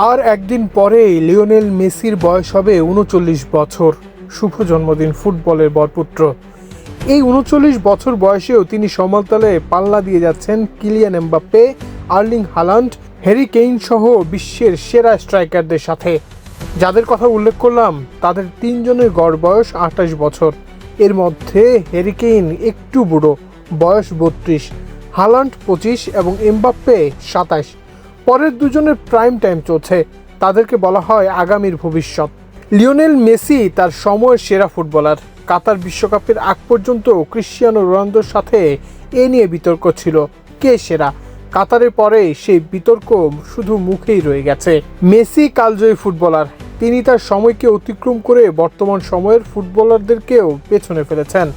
আর একদিন পরেই লিওনেল মেসির বয়স হবে ৩৯ বছর। শুভ জন্মদিন ফুটবলের বরপুত্র। এই ৩৯ বছর বয়সেও তিনি সমতলে পাল্লা দিয়ে যাচ্ছেন Kylian Mbappe, Erling Haaland, Harry Kane সহ বিশ্বের সেরা স্ট্রাইকারদের সাথে। যাদের কথা উল্লেখ করলাম তাদের তিনজনের গড় বয়স ২৮ বছর। এর মধ্যে হ্যারি কেইন একটু বুড়ো, বয়স ৩২, হালান্ড ২৫ এবং এমবাপ্পে ২৭। পরের দুজনের প্রাইম টাইম চলছে, তাদেরকে বলা হয় আগামীর ভবিষ্যৎ। লিওনেল মেসি তার সময়ের সেরা ফুটবলার। কাতার বিশ্বকাপের আগ পর্যন্ত ক্রিশ্চিয়ানো রোনালদোর সাথে এ নিয়ে বিতর্ক ছিল, কে সেরা। কাতারের পরে সেই বিতর্ক শুধু মুখেই রয়ে গেছে। মেসি কালজয়ী ফুটবলার, তিনি তার সময়কে অতিক্রম করে বর্তমান সময়ের ফুটবলারদেরকেও পেছনে ফেলেছেন।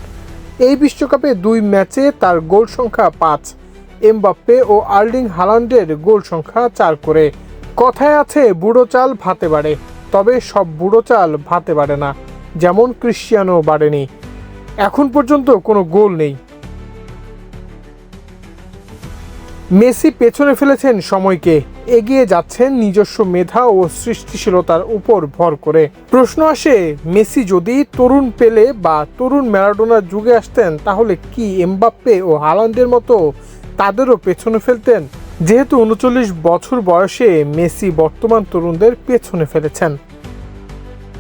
এই বিশ্বকাপে ২ ম্যাচে তার গোল সংখ্যা ৫, এমবাপ্পে ও আর্লিং হালান্ডের গোল সংখ্যা ৪ করে। কথায় আছে বুড়ো চাল ভাতে বাড়ে, তবে সব বুড়ো চাল ভাতে বাড়ে না, যেমন ক্রিশ্চিয়ানো বাড়েনি। এখন পর্যন্ত কোনো গোল নেই। মেসি পেছনে ফেলেছেন সময়কে, এগিয়ে যাচ্ছেন নিজস্ব মেধা ও সৃষ্টিশীলতার উপর ভর করে। প্রশ্ন আসে, মেসি যদি তরুণ পেলে বা তরুণ ম্যারাডোনার যুগে আসতেন তাহলে কি এমবাপ্পে ও হালান্ডের মতো তাদেরও পেছনে ফেলতেন? যেহেতু ৩৯ বছর বয়সে মেসি বর্তমান তরুণদের পেছনে ফেলেছেন।